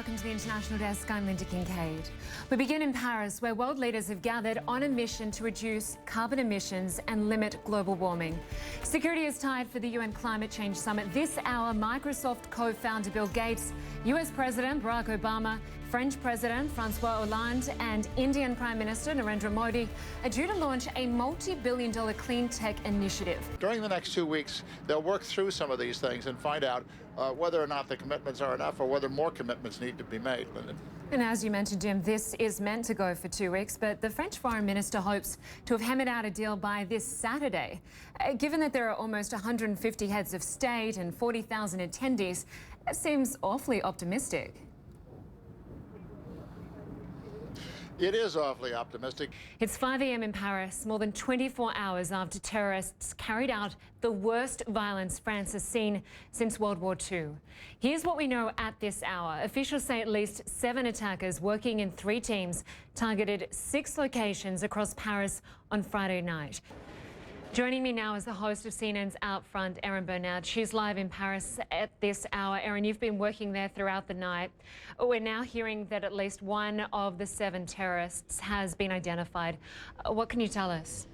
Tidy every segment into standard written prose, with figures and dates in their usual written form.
welcome to the International Desk. I'm Lynda Kinkade. We begin in Paris, where world leaders have gathered on a mission to reduce carbon emissions and limit global warming. Security is tied for the UN Climate Change Summit. This hour, Microsoft co-founder Bill Gates, US President Barack Obama, French President Francois Hollande and Indian Prime Minister Narendra Modi are due to launch a multi-billion-dollar clean tech initiative. During the next 2 weeks, they'll work through some of these things and find out whether or not the commitments are enough or whether more commitments need to be made. And as you mentioned, Jim, this is meant to go for 2 weeks, but the French Foreign Minister hopes to have hammered out a deal by this Saturday. Given that there are almost 150 heads of state and 40,000 attendees, that seems awfully optimistic. It is awfully optimistic. It's 5 a.m. in Paris, more than 24 hours after terrorists carried out the worst violence France has seen since World War II. Here's what we know at this hour. Officials say at least 7 attackers working in 3 teams targeted 6 locations across Paris on Friday night. Joining me now is the host of CNN's Out Front, Erin Bernard. She's live in Paris at this hour. Erin, you've been working there throughout the night. We're now hearing that at least one of the 7 terrorists has been identified. What can you tell us?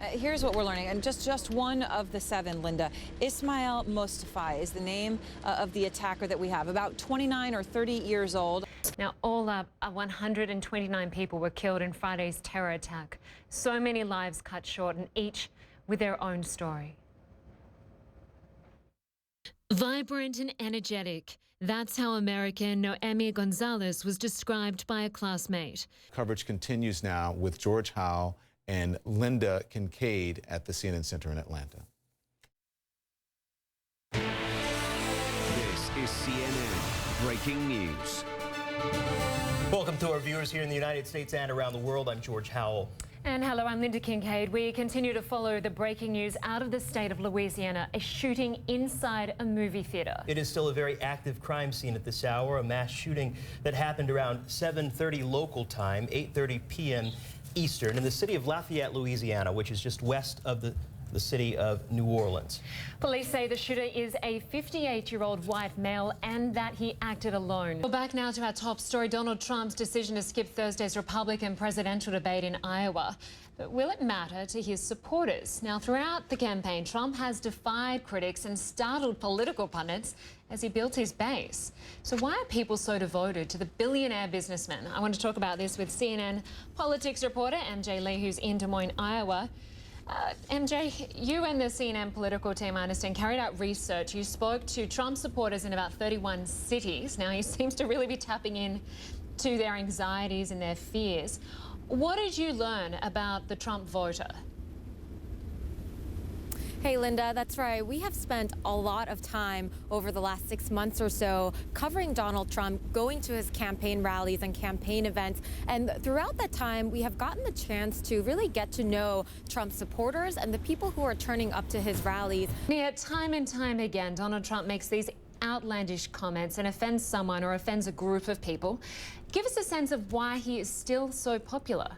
Here's what we're learning, and just one of the 7, Linda. Ismail Mustafa is the name of the attacker that we have, about 29 or 30 years old. Now, all up, 129 people were killed in Friday's terror attack. So many lives cut short, and each with their own story. Vibrant and energetic. That's how American Noemi Gonzalez was described by a classmate. Coverage continues now with George Howe and Lynda Kinkade at the CNN Center in Atlanta. This is CNN Breaking News. Welcome to our viewers here in the United States and around the world. I'm George Howell. And hello, I'm Lynda Kinkade. We continue to follow the breaking news out of the state of Louisiana, a shooting inside a movie theater. It is still a very active crime scene at this hour, a mass shooting that happened around 7:30 local time, 8:30 p.m. Eastern, in the city of Lafayette, Louisiana, which is just west of the city of New Orleans. Police say the shooter is a 58-year-old white male and that he acted alone. Well, back now to our top story, Donald Trump's decision to skip Thursday's Republican presidential debate in Iowa. But will it matter to his supporters? Now, throughout the campaign, Trump has defied critics and startled political pundits as he built his base. So why are people so devoted to the billionaire businessman? I want to talk about this with CNN politics reporter MJ Lee, who's in Des Moines, Iowa. MJ, you and the CNN political team, I understand, carried out research. You spoke to Trump supporters in about 31 cities. Now, he seems to really be tapping in to their anxieties and their fears. What did you learn about the Trump voter? Hey, Linda, that's right. We have spent a lot of time over the last 6 months or so covering Donald Trump, going to his campaign rallies and campaign events. And throughout that time, we have gotten the chance to really get to know Trump supporters and the people who are turning up to his rallies. Yeah, time and time again, Donald Trump makes these outlandish comments and offends someone or offends a group of people. Give us a sense of why he is still so popular.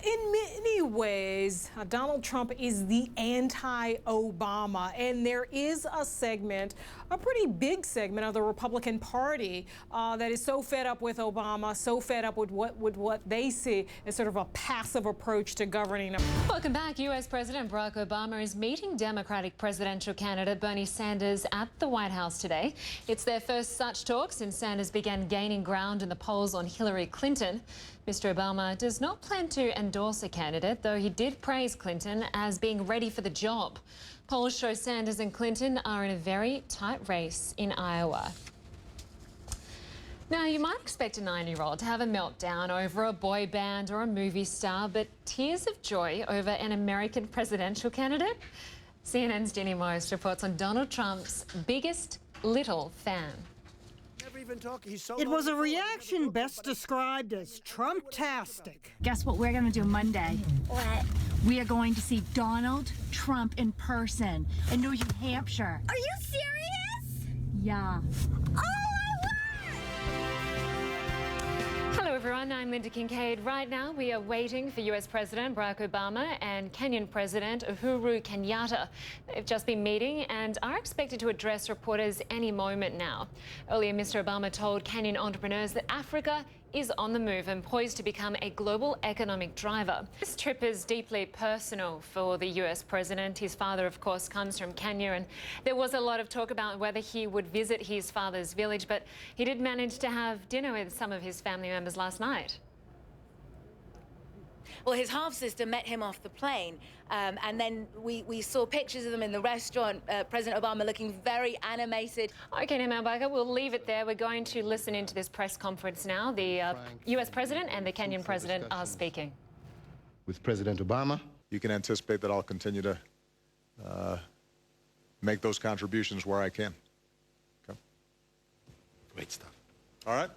In many ways, Donald Trump is the anti-Obama, and there is a segment, a pretty big segment of the Republican Party that is so fed up with Obama, so fed up with what they see as sort of a passive approach to governing. Welcome back. U.S. President Barack Obama is meeting Democratic presidential candidate Bernie Sanders at the White House today. It's their first such talk since Sanders began gaining ground in the polls on Hillary Clinton. Mr. Obama does not plan to endorse a candidate, though he did praise Clinton as being ready for the job. Polls show Sanders and Clinton are in a very tight race in Iowa. Now, you might expect a 9-year-old to have a meltdown over a boy band or a movie star, but tears of joy over an American presidential candidate? CNN's Jenny Most reports on Donald Trump's biggest little fan. It was a reaction best described as Trump-tastic. Guess what we're going to do Monday? What? We are going to see Donald Trump in person in New Hampshire. Are you serious? Yeah. Oh, I won! Hello, everyone. everyone, I'm Lynda Kinkade. Right now, we are waiting for US President Barack Obama and Kenyan President Uhuru Kenyatta. They've just been meeting and are expected to address reporters any moment now. Earlier, Mr. Obama told Kenyan entrepreneurs that Africa is on the move and poised to become a global economic driver. This trip is deeply personal for the US president. His father, of course, comes from Kenya, and there was a lot of talk about whether he would visit his father's village, but he did manage to have dinner with some of his family members last night. Well, his half-sister met him off the plane, and then we saw pictures of them in the restaurant, President Obama looking very animated. OK, now, Malbaka, we'll leave it there. We're going to listen into this press conference now. The US president and the Kenyan president are speaking. With President Obama, you can anticipate that I'll continue to make those contributions where I can. Okay. Great stuff. All right.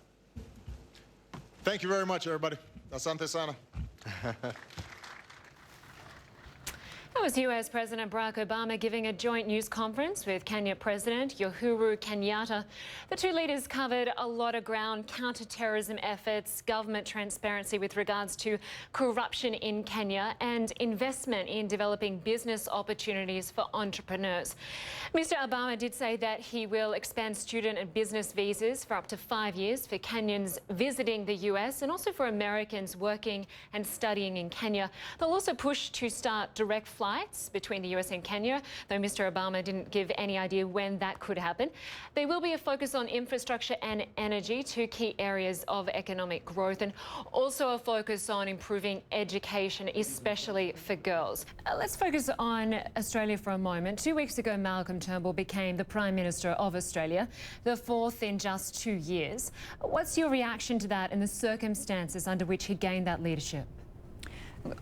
Thank you very much, everybody. Asante sana. That was US President Barack Obama giving a joint news conference with Kenya President Uhuru Kenyatta. The two leaders covered a lot of ground: counter-terrorism efforts, government transparency with regards to corruption in Kenya, and investment in developing business opportunities for entrepreneurs. Mr. Obama did say that he will expand student and business visas for up to 5 years for Kenyans visiting the US and also for Americans working and studying in Kenya. They'll also push to start direct flights between the US and Kenya, though Mr. Obama didn't give any idea when that could happen. There will be a focus on infrastructure and energy, two key areas of economic growth, and also a focus on improving education, especially for girls. Let's focus on Australia for a moment. 2 weeks ago, Malcolm Turnbull became the Prime Minister of Australia, the fourth in just 2 years. What's your reaction to that and the circumstances under which he gained that leadership?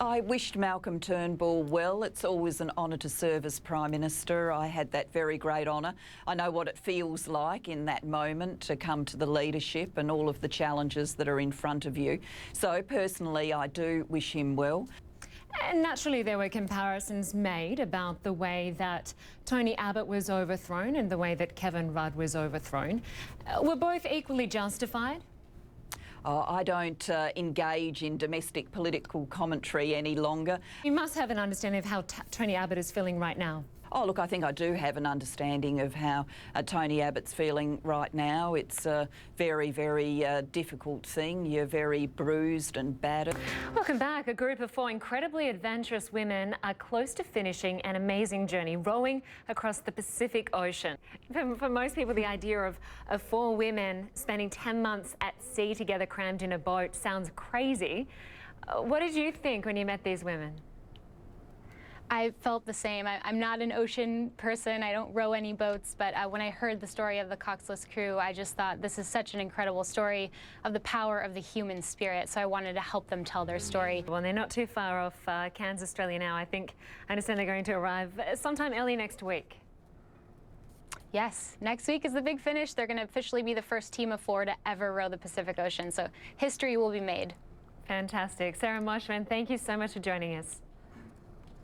I wished Malcolm Turnbull well. It's always an honour to serve as Prime Minister. I had that very great honour. I know what it feels like in that moment to come to the leadership and all of the challenges that are in front of you. So personally, I do wish him well. And naturally, there were comparisons made about the way that Tony Abbott was overthrown and the way that Kevin Rudd was overthrown. Were both equally justified? I don't engage in domestic political commentary any longer. You must have an understanding of how Tony Abbott is feeling right now. Oh, look, I think I do have an understanding of how Tony Abbott's feeling right now. It's a very, very difficult thing. You're very bruised and battered. Welcome back. A group of 4 incredibly adventurous women are close to finishing an amazing journey, rowing across the Pacific Ocean. For most people, the idea of 4 women spending 10 months at sea together crammed in a boat sounds crazy. What did you think when you met these women? I felt the same. I'm not an ocean person. I don't row any boats, but when I heard the story of the Coxless crew, I just thought this is such an incredible story of the power of the human spirit, so I wanted to help them tell their story. Well, they're not too far off Cairns, Australia now. I understand they're going to arrive sometime early next week. Yes, next week is the big finish. They're going to officially be the first team of 4 to ever row the Pacific Ocean, so history will be made. Fantastic. Sarah Moshman, thank you so much for joining us.